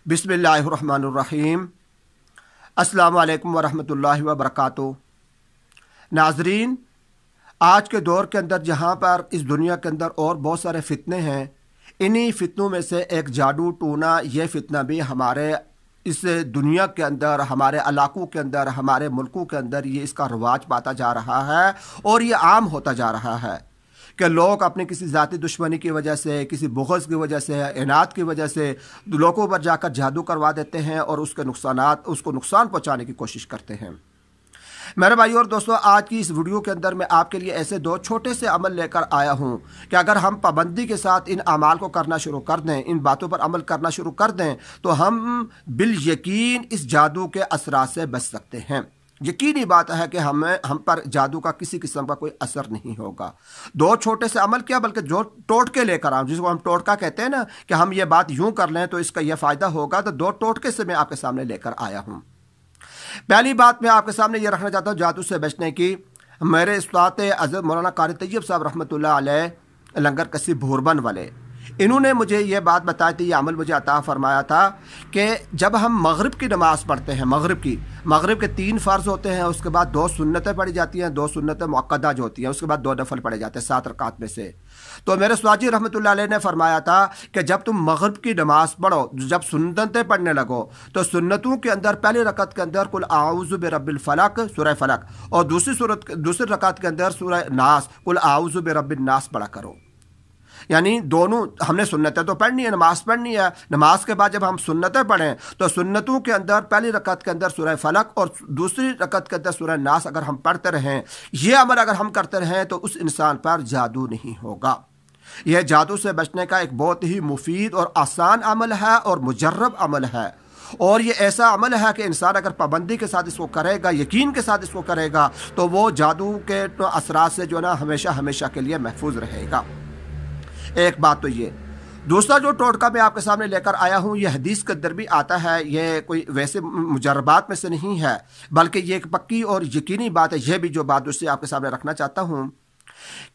बिस्मिल्लाहिर्रहमानिर्रहीम। अस्सलामु अलैकुम वरहमतुल्लाहि वबरकातुहू। नाजरीन, आज के दौर के अंदर जहाँ पर इस दुनिया के अंदर और बहुत सारे फितने हैं, इन्हीं फितनों में से एक जादू टूना, ये फितना भी हमारे इस दुनिया के अंदर, हमारे इलाकों के अंदर, हमारे मुल्कों के अंदर ये इसका रवाज पाता जा रहा है और ये आम होता जा रहा है कि लोग अपनी किसी ज़ाती दुश्मनी की वजह से, किसी बुग़्ज़ की वजह से, इनाद की वजह से लोगों पर जाकर जादू करवा देते हैं और उसको नुकसान पहुंचाने की कोशिश करते हैं। मेरे भाई और दोस्तों, आज की इस वीडियो के अंदर मैं आपके लिए ऐसे दो छोटे से अमल लेकर आया हूं कि अगर हम पाबंदी के साथ इन अमाल को करना शुरू कर दें, इन बातों पर अमल करना शुरू कर दें, तो हम बिल यकीन इस जादू के असरात से बच सकते हैं। यकीनी बात है कि हम पर जादू का किसी किस्म का कोई असर नहीं होगा। दो छोटे से अमल क्या, बल्कि जो टोटके लेकर आऊँ, जिसको हम टोटका कहते हैं ना, कि हम ये बात यूं कर लें तो इसका यह फ़ायदा होगा, तो दो टोटके से मैं आपके सामने लेकर आया हूँ। पहली बात मैं आपके सामने ये रखना चाहता हूँ जादू से बचने की। मेरे उस्ताद हज़रत मौलाना कारी तैयब साहब रहमतुल्लाह अलैह, लंगर कसी भोरबन वाले, इन्होंने मुझे ये बात बताई थी, ये अमल मुझे अता फरमाया था कि जब हम मगरिब की नमाज़ पढ़ते हैं, मगरिब के 3 फ़र्ज़ होते हैं, उसके बाद 2 सुन्नतें पढ़ी जाती हैं, 2 सुन्नतें मुअक्कदा जो होती हैं, उसके बाद 2 नफल पढ़े जाते हैं 7 रकात में से। तो मेरे स्वाजी रहमतुल्लाह अलैह ने फरमाया था कि जब तुम मगरिब की नमाज़ पढ़ो, जब सुन्नतें पढ़ने लगो, तो सुन्नतों के अंदर पहली रकात के अंदर कुल आऊज़ु बिरब्बिल फलक, सूरह फलक, और दूसरी रकात के अंदर सूरह नास, कुल आऊज़ु बिरब्बिन नास पढ़ा करो। यानी दोनों हमने सुन्नतें तो पढ़नी है, नमाज पढ़नी है। नमाज के बाद जब हम सुन्नतें पढ़ें तो सुन्नतों के अंदर पहली रकत के अंदर सूरह फलक और दूसरी रकत के अंदर सूरह नास अगर हम पढ़ते रहें, ये अमल अगर हम करते रहें, तो उस इंसान पर जादू नहीं होगा। यह जादू से बचने का एक बहुत ही मुफीद और आसान अमल है और मुजर्रब अमल है, और ये ऐसा अमल है कि इंसान अगर पाबंदी के साथ इसको करेगा, यकीन के साथ इसको करेगा, तो वो जादू के असरात से जो ना हमेशा हमेशा के लिए महफूज रहेगा। एक बात तो ये। दूसरा जो टोटका मैं आपके सामने लेकर आया हूँ, ये हदीस के अंदर भी आता है, ये कोई वैसे मुजर्रबात में से नहीं है, बल्कि ये एक पक्की और यकीनी बात है। यह भी जो बात उससे आपके सामने रखना चाहता हूँ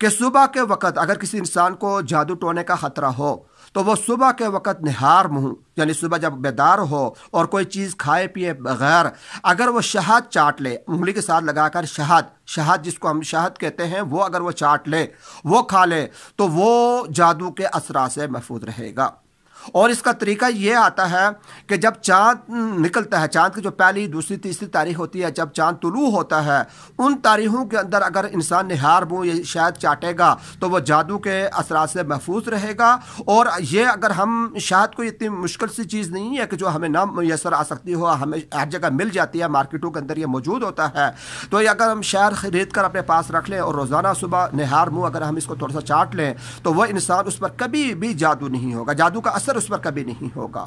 कि सुबह के वक़्त अगर किसी इंसान को जादू टोने का ख़तरा हो, तो वो सुबह के वक़्त निहार मुँह, यानी सुबह जब बेदार हो और कोई चीज़ खाए पिए बगैर अगर वो शहद चाट ले, उंगली के साथ लगाकर शहद जिसको हम शहद कहते हैं, वो अगर वो चाट ले, वो खा ले, तो वो जादू के असरा से महफूज रहेगा। और इसका तरीका ये आता है कि जब चाँद निकलता है, चाँद की जो पहली, दूसरी, तीसरी तारीख होती है, जब चाँद तुलू होता है, उन तारीखों के अंदर अगर इंसान निहार मुँह ये शहद चाटेगा, तो वह जादू के असरात से महफूज रहेगा। और ये अगर हम शहद को, इतनी मुश्किल सी चीज़ नहीं है कि जो हमें ना मैसर आ सकती हो, हमें हर जगह मिल जाती है, मार्केटों के अंदर ये मौजूद होता है। तो ये अगर हम शहद खरीद कर अपने पास रख लें और रोज़ाना सुबह निहार मुँह अगर हम इसको थोड़ा सा चाट लें, तो वह इंसान, उस पर कभी भी जादू नहीं होगा, जादू का असर उस पर कभी नहीं होगा।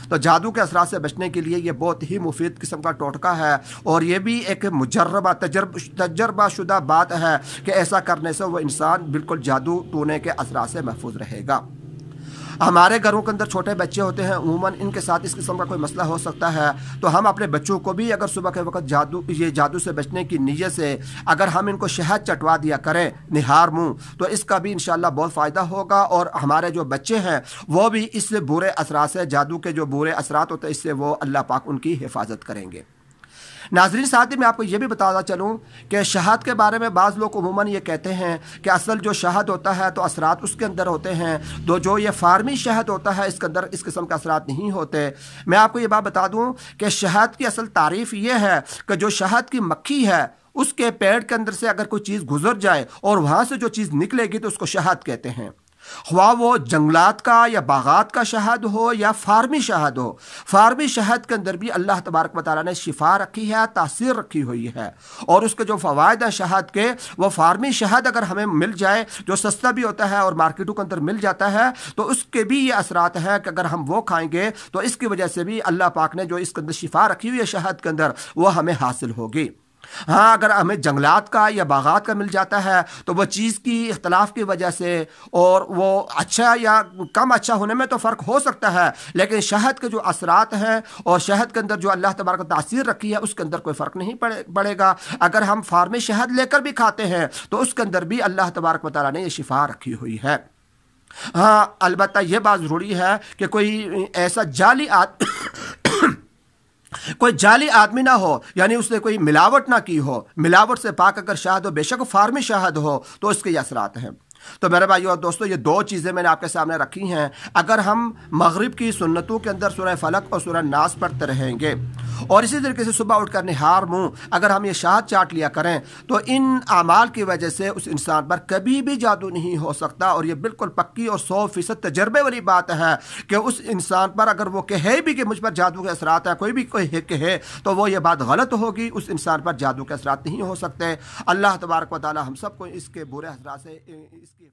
तो जादू के असरात से बचने के लिए ये बहुत ही मुफीद किस्म का टोटका है, और ये भी एक मुजर्रबा तजर्बा शुदा बात है कि ऐसा करने से वो इंसान बिल्कुल जादू टोने के असरात से महफूज रहेगा। हमारे घरों के अंदर छोटे बच्चे होते हैं, उमूमन इनके साथ इस किस्म का कोई मसला हो सकता है, तो हम अपने बच्चों को भी अगर सुबह के वक्त जादू से बचने की नीयत से अगर हम इनको शहद चटवा दिया करें निहार मुँह, तो इसका भी इंशाल्लाह बहुत फ़ायदा होगा, और हमारे जो बच्चे हैं वो भी इस बुरे असरात से, जादू के जो बुरे असरात होते हैं, इससे वो अल्लाह पाक उनकी हिफाजत करेंगे। नाज़रीन, साथ ही मैं आपको ये भी बताता चलूँ कि शहद के बारे में बाज़ लोग उमूमन ये कहते हैं कि असल जो शहद होता है तो असरात उसके अंदर होते हैं, तो जो ये फार्मी शहद होता है इसके अंदर इस किस्म के असरात नहीं होते। मैं आपको ये बात बता दूँ कि शहद की असल तारीफ़ ये है कि जो शहद की मक्खी है, उसके पेड़ के अंदर से अगर कोई चीज़ गुजर जाए और वहाँ से जो चीज़ निकलेगी तो उसको शहद कहते हैं। ख्वाह वो जंगलात का या बागात का शहद हो या फार्मी शहद हो, फार्मी शहद के अंदर भी अल्लाह तबारक व तआला ने शिफा रखी है, तासीर रखी हुई है, और उसके जो फ़वाइद हैं शहद के, वो फार्मी शहद अगर हमें मिल जाए, जो सस्ता भी होता है और मार्केटों के अंदर मिल जाता है, तो उसके भी ये असरात हैं कि अगर हम वो खाएंगे तो इसकी वजह से भी अल्लाह पाक ने जो इसके अंदर शिफा रखी हुई है शहद के अंदर, वो हमें हासिल होगी। हाँ, अगर हमें जंगलात का या बागात का मिल जाता है तो वह चीज़ की इख्तलाफ की वजह से, और वो अच्छा या कम अच्छा होने में तो फ़र्क हो सकता है, लेकिन शहद के जो असरात हैं और शहद के अंदर जो अल्लाह तबारक तासीर रखी है, उसके अंदर कोई फ़र्क नहीं पड़ेगा। अगर हम फार्मी शहद लेकर भी खाते हैं तो उसके अंदर भी अल्लाह तबारक व तआला ने ये शिफा रखी हुई है। हाँ, अलबत्ता ये बात ज़रूरी है कि कोई ऐसा जाली कोई जाली आदमी ना हो, यानी उसने कोई मिलावट ना की हो, मिलावट से पाक अगर शहद हो, बेशक फार्मी शहद हो, तो इसके ये असरात हैं। तो मेरे भाइयों और दोस्तों, ये दो चीज़ें मैंने आपके सामने रखी हैं। अगर हम मगरिब की सुन्नतों के अंदर सूरह फलक और सूरह नास पढ़ते रहेंगे और इसी तरीके से सुबह उठकर निहार मुंह अगर हम ये शहद चाट लिया करें, तो इन अमाल की वजह से उस इंसान पर कभी भी जादू नहीं हो सकता। और ये बिल्कुल पक्की और 100% तजर्बे वाली बात है कि उस इंसान पर अगर वो कहे भी कि मुझ पर जादू के असरात हैं, कोई कहे तो वो ये बात गलत होगी। उस इंसान पर जादू के असरात नहीं हो सकते। अल्लाह तबारक व तआला हम सबको इसके बुरे असरात से इसकी